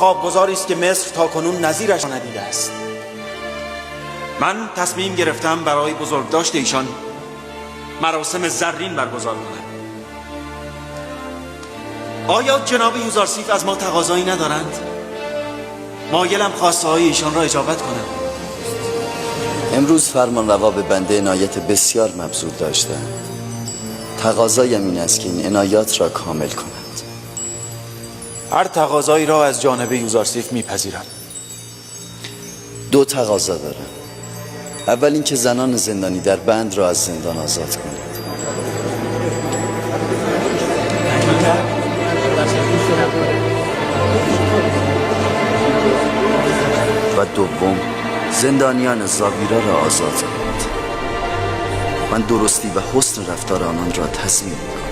خوابگزاری است که مصر تاکنون نظیرش ندیده است. من تصمیم گرفتم برای بزرگداشت ایشان مراسم زرین برگزار کنم. آیا جناب یوزارسیف از ما تقاضایی ندارند؟ مایلم خواسته های ایشان را اجابت کنم. امروز فرمان روا به بنده عنایت بسیار مبذول داشتند. تقاضایم این است که این عنایات را کامل کنند. هر تقاضایی را از جانب یوزارسیف میپذیرم. دو تقاضا دارم. اول اینکه زنان زندانی در بند را از زندان آزاد کنید. و دوم زندانیان زاویرا را آزاد کنید. من درستی و حسن رفتار آنان را تضمین می‌کنم.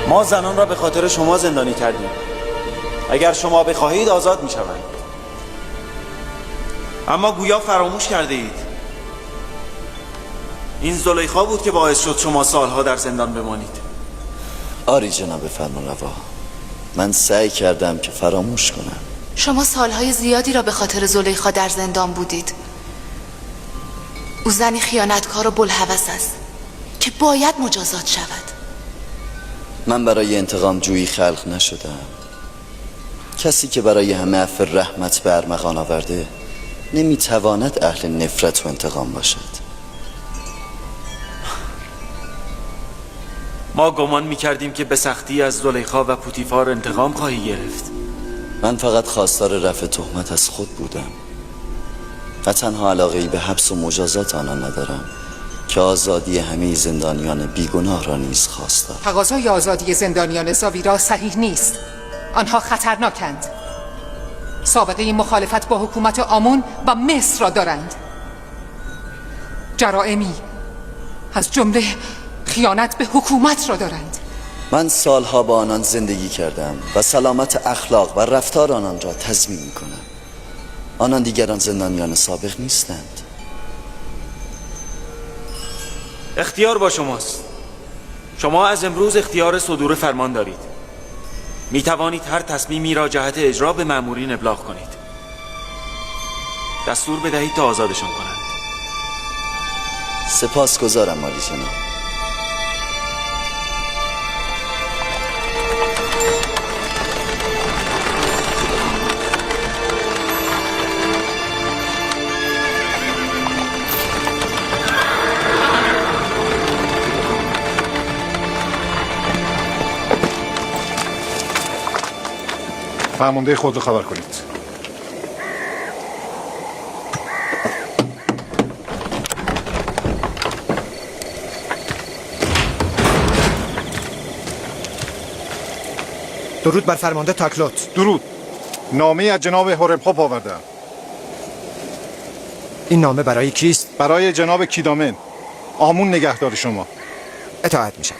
ما زنان را به خاطر شما زندانی کردیم. اگر شما بخواهید آزاد می‌شوند. اما گویا فراموش کرده اید. این زلیخا بود که باعث شد شما سالها در زندان بمانید. آری جناب فرمانروا، من سعی کردم که فراموش کنم. شما سالهای زیادی را به خاطر زلیخا در زندان بودید. او زنی خیانتکار و بوالهوس است که باید مجازات شود. من برای انتقام جویی خلق نشدم. کسی که برای همه عفو رحمت به ارمغان آورده نمیتواند اهل نفرت و انتقام باشد. ما گمان می‌کردیم که به سختی از زلیخا و پوتیفار انتقام خواهی گرفت. من فقط خواستار رفع تهمت از خود بودم و تنها علاقه‌ای به حبس و مجازات آنان ندارم که آزادی همه زندانیان بیگناه را نیز خواستم. تقاضای آزادی زندانیان زاویرا صحیح نیست. آنها خطرناکند. سابقه مخالفت با حکومت آمون و مصر را دارند. جرائمی از جمله خیانت به حکومت را دارند. من سالها با آنان زندگی کردم و سلامت اخلاق و رفتار آنان را تضمین می‌کنم. آنان دیگران زندانیان سابق نیستند. اختیار با شماست. شما از امروز اختیار صدور فرمان دارید. می توانید هر تصمیمی را جهت اجرا به مأمورین ابلاغ کنید. دستور بدهید تا آزادشان کنند. سپاسگزارم عالی جناب. فرمانده خود رو خبر کنید. درود بر فرمانده تاکلوت. درود. نامه از جناب هورمخوب آوردم. این نامه برای کیست؟ برای جناب کیدامن، آمون نگهدار شما. اطاعت میشم.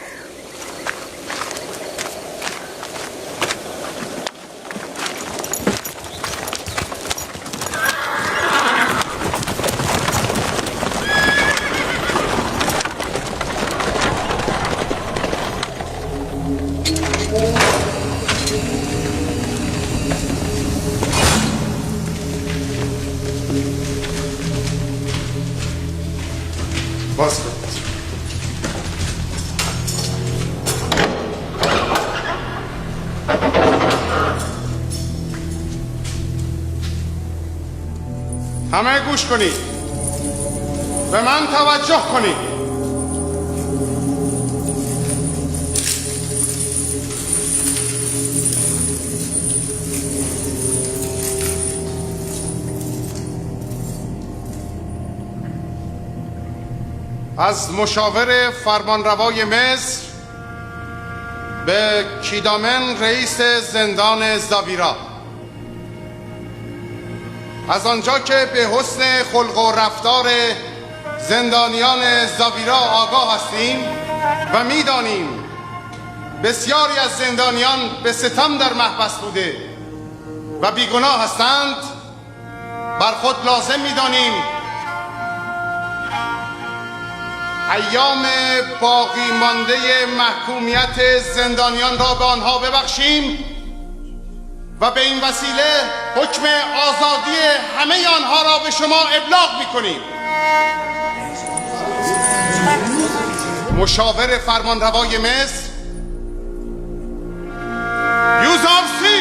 باز همه گوش کنید، به من توجه کنید. از مشاور فرمانروای مصر به کیدامن رئیس زندان زاویرا، از آنجا که به حسن خلق و رفتار زندانیان زاویرا آگاه هستیم و می‌دانیم بسیاری از زندانیان به ستم در محبس بوده و بیگناه هستند، بر خود لازم می‌دانیم ایام باقی مانده محکومیت زندانیان را به آنها ببخشیم و به این وسیله حکم آزادی همه آنها را به شما ابلاغ می‌کنیم. مشاور فرمانروای مصر یوزارسی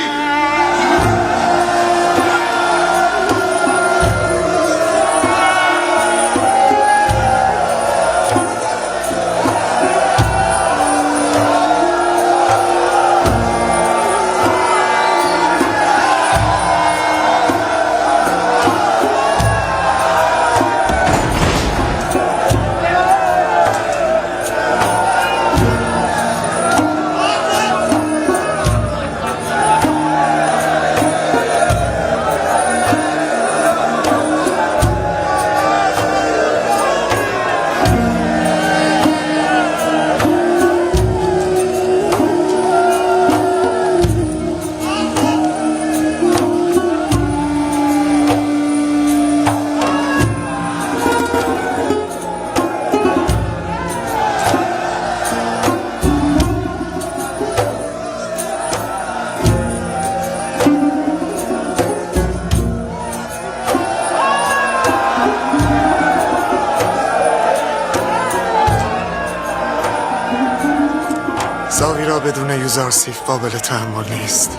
زاویرا بدون یوزارسیف قابل تحمل نیست.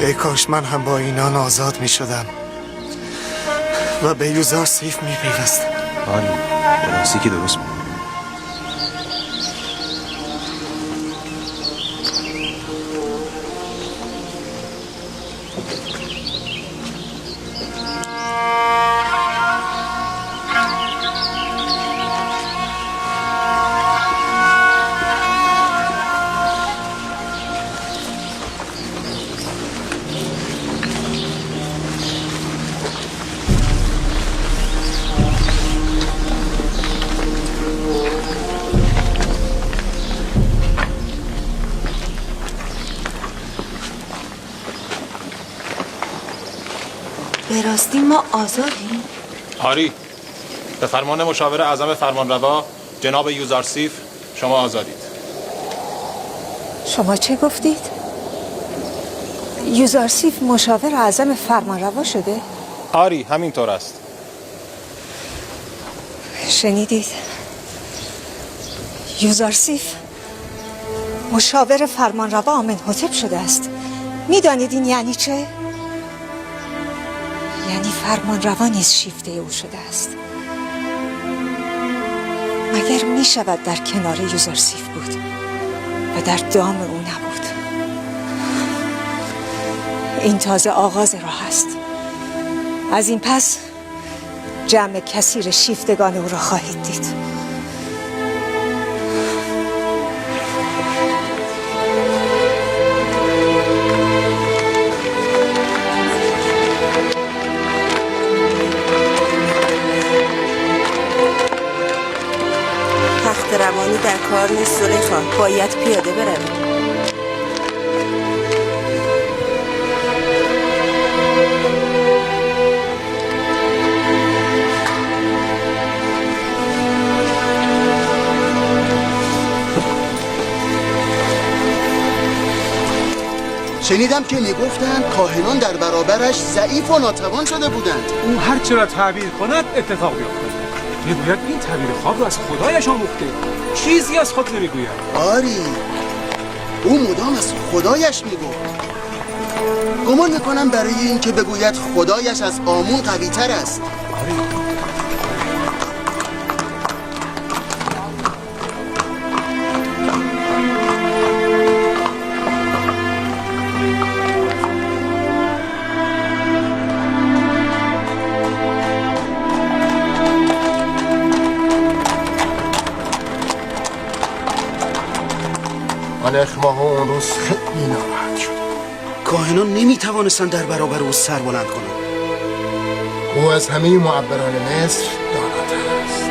ای کاش من هم با اینان آزاد می شدم و به یوزارسیف می پیوستم. آلی راستی که درست بود. به راستی ما آزادیم؟ آری، به فرمان مشاور اعظم فرمانروا جناب یوزارسیف شما آزادید. شما چه گفتید؟ یوزارسیف مشاور اعظم فرمانروا شده؟ آری، همینطور است. شنیدید؟ یوزارسیف مشاور فرمانروا آمنحتب شده است. میدانید این یعنی چه؟ یعنی فرمانروا نیز شیفته او شده است. مگر می شود در کنار یوزارسیف بود و در دام او نبود؟ این تازه آغاز راه است. از این پس جمع کثیر شیفتگان او را خواهید دید. روانی در کار نیست زلیخا، باید پیاده برویم. شنیدم که میگفتند کاهنان در برابرش ضعیف و ناتوان شده بودند. او هر چرا تعبیر کند اتفاق بیفتد. میگوید این تعبیر خواب رو از خدایش آموخته، چیزی از خود نمیگوید. آری، او مدام از خدایش میگفت. گمان میکنم برای این که بگوید خدایش از آمون قوی تر است. آری. اخماه اون روز خیلی ناراحت شد. کاهنان نمیتوانستند در برابر او سر بلند کنند. او از همه معبران مصر داناتر است.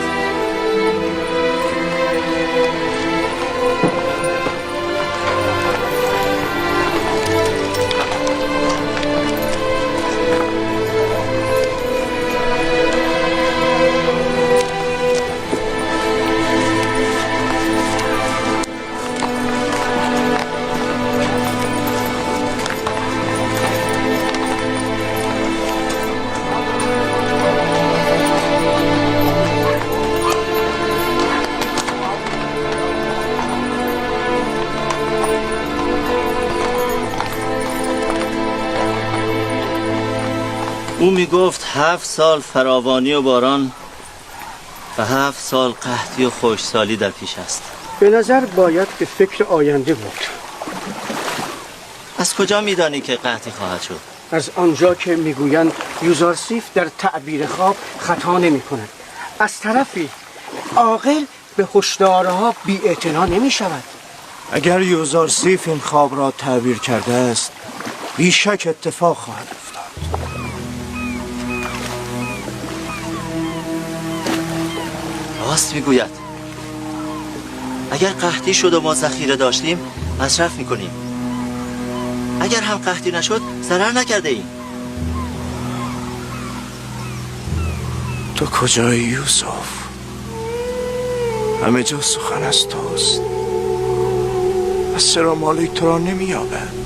او میگفت 7 سال فراوانی و باران و 7 سال قحطی و خشکسالی در پیش است. به نظر باید به فکر آینده بود. از کجا میدانی که قحطی خواهد شد؟ از آنجا که میگویند یوزارسیف در تعبیر خواب خطا نمی کند. از طرفی عاقل به هشدارها بی‌اعتنا نمی شود. اگر یوزارسیف این خواب را تعبیر کرده است بیشک اتفاق خواهد افتاد. راست میگوید. اگر قحطی شد و ما ذخیره داشتیم مصرف میکنیم. اگر هم قحطی نشد ضرر نکرده ایم. تو کجایی یوسف؟ همه جا سخن از توست. پس چرا مالک تو را نمی‌یابد؟